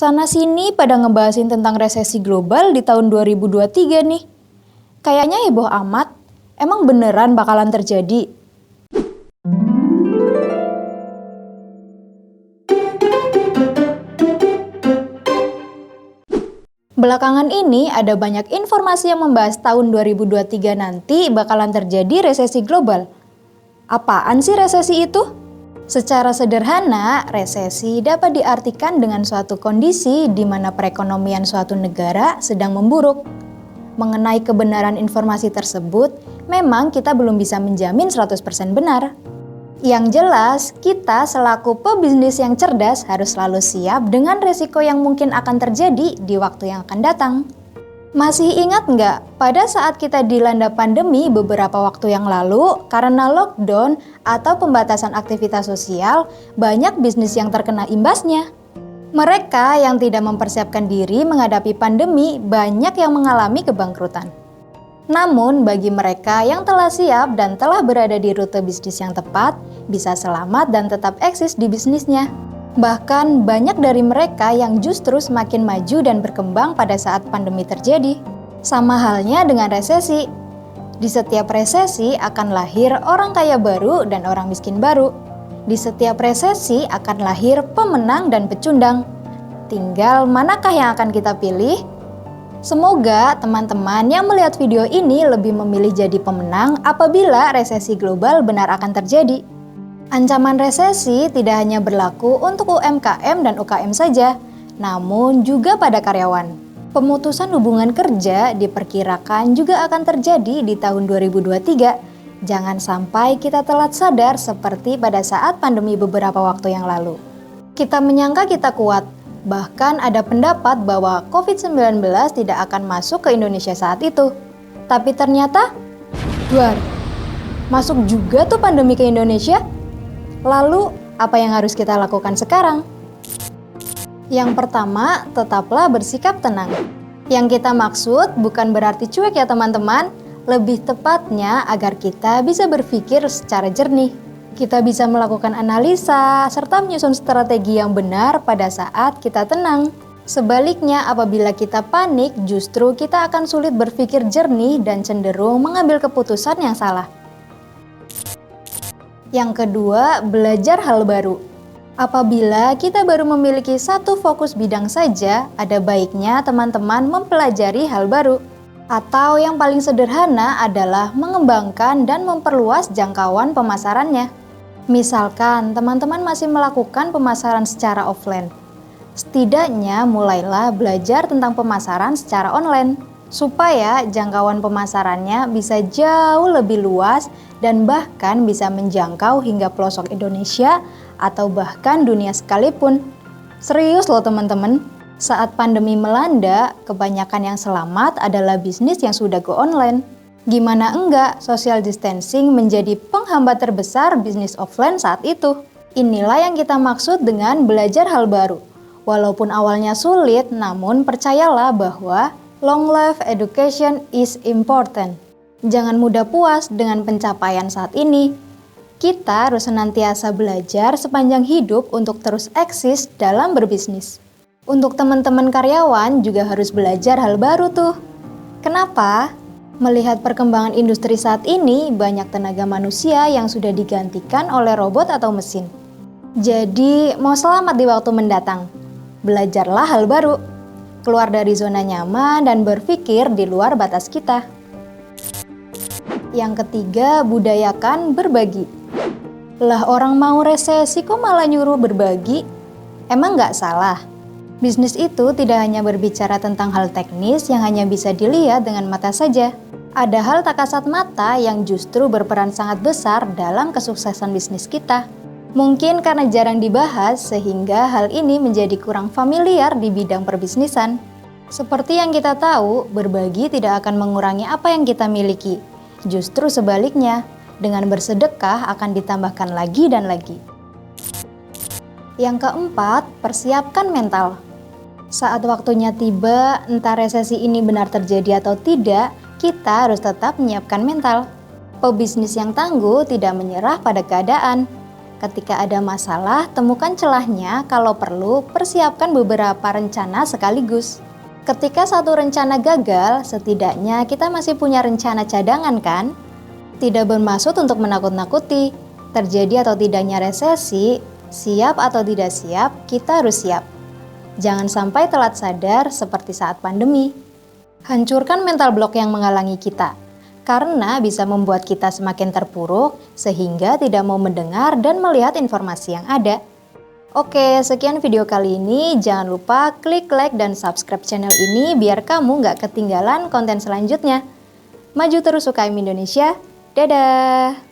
Sana-sini pada ngebahasin tentang resesi global di tahun 2023 nih. Kayaknya heboh amat. Emang beneran bakalan terjadi? Belakangan ini ada banyak informasi yang membahas tahun 2023 nanti bakalan terjadi resesi global. Apaan sih resesi itu? Secara sederhana, resesi dapat diartikan dengan suatu kondisi di mana perekonomian suatu negara sedang memburuk. Mengenai kebenaran informasi tersebut, memang kita belum bisa menjamin 100% benar. Yang jelas, kita selaku pebisnis yang cerdas harus selalu siap dengan resiko yang mungkin akan terjadi di waktu yang akan datang. Masih ingat nggak, pada saat kita dilanda pandemi beberapa waktu yang lalu, karena lockdown atau pembatasan aktivitas sosial, banyak bisnis yang terkena imbasnya. Mereka yang tidak mempersiapkan diri menghadapi pandemi banyak yang mengalami kebangkrutan. Namun, bagi mereka yang telah siap dan telah berada di rute bisnis yang tepat, bisa selamat dan tetap eksis di bisnisnya. Bahkan, banyak dari mereka yang justru semakin maju dan berkembang pada saat pandemi terjadi. Sama halnya dengan resesi. Di setiap resesi akan lahir orang kaya baru dan orang miskin baru. Di setiap resesi akan lahir pemenang dan pecundang. Tinggal manakah yang akan kita pilih? Semoga teman-teman yang melihat video ini lebih memilih jadi pemenang apabila resesi global benar akan terjadi. Ancaman resesi tidak hanya berlaku untuk UMKM dan UKM saja, namun juga pada karyawan. Pemutusan hubungan kerja diperkirakan juga akan terjadi di tahun 2023. Jangan sampai kita telat sadar seperti pada saat pandemi beberapa waktu yang lalu. Kita menyangka kita kuat. Bahkan ada pendapat bahwa COVID-19 tidak akan masuk ke Indonesia saat itu. Tapi ternyata, masuk juga tuh pandemi ke Indonesia. Lalu, apa yang harus kita lakukan sekarang? Yang pertama, tetaplah bersikap tenang. Yang kita maksud bukan berarti cuek ya teman-teman, lebih tepatnya agar kita bisa berpikir secara jernih. Kita bisa melakukan analisa serta menyusun strategi yang benar pada saat kita tenang. Sebaliknya, apabila kita panik, justru kita akan sulit berpikir jernih dan cenderung mengambil keputusan yang salah. Yang kedua, belajar hal baru. Apabila kita baru memiliki satu fokus bidang saja, ada baiknya teman-teman mempelajari hal baru. Atau yang paling sederhana adalah mengembangkan dan memperluas jangkauan pemasarannya. Misalkan teman-teman masih melakukan pemasaran secara offline. Setidaknya mulailah belajar tentang pemasaran secara online, supaya jangkauan pemasarannya bisa jauh lebih luas dan bahkan bisa menjangkau hingga pelosok Indonesia atau bahkan dunia sekalipun. Serius loh teman-teman, saat pandemi melanda, kebanyakan yang selamat adalah bisnis yang sudah go online. Gimana enggak, social distancing menjadi penghambat terbesar bisnis offline saat itu. Inilah yang kita maksud dengan belajar hal baru. Walaupun awalnya sulit, namun percayalah bahwa long life education is important. Jangan mudah puas dengan pencapaian saat ini. Kita harus senantiasa belajar sepanjang hidup untuk terus eksis dalam berbisnis. Untuk teman-teman karyawan juga harus belajar hal baru tuh. Kenapa? Melihat perkembangan industri saat ini, banyak tenaga manusia yang sudah digantikan oleh robot atau mesin. Jadi, mau selamat di waktu mendatang. Belajarlah hal baru. Keluar dari zona nyaman dan berpikir di luar batas kita. Yang ketiga, budayakan berbagi. Lah orang mau resesi kok malah nyuruh berbagi? Emang nggak salah? Bisnis itu tidak hanya berbicara tentang hal teknis yang hanya bisa dilihat dengan mata saja. Ada hal tak kasat mata yang justru berperan sangat besar dalam kesuksesan bisnis kita. Mungkin karena jarang dibahas sehingga hal ini menjadi kurang familiar di bidang perbisnisan. Seperti yang kita tahu, berbagi tidak akan mengurangi apa yang kita miliki. Justru sebaliknya, dengan bersedekah akan ditambahkan lagi dan lagi. Yang keempat, persiapkan mental. Saat waktunya tiba, entah resesi ini benar terjadi atau tidak, kita harus tetap menyiapkan mental. Pebisnis yang tangguh tidak menyerah pada keadaan. Ketika ada masalah, temukan celahnya, kalau perlu, persiapkan beberapa rencana sekaligus. Ketika satu rencana gagal, setidaknya kita masih punya rencana cadangan kan? Tidak bermaksud untuk menakut-nakuti. Terjadi atau tidaknya resesi, siap atau tidak siap, kita harus siap. Jangan sampai telat sadar seperti saat pandemi. Hancurkan mental block yang menghalangi kita, karena bisa membuat kita semakin terpuruk sehingga tidak mau mendengar dan melihat informasi yang ada. Oke, sekian video kali ini. Jangan lupa klik like dan subscribe channel ini biar kamu nggak ketinggalan konten selanjutnya. Maju terus UKM Indonesia. Dadah!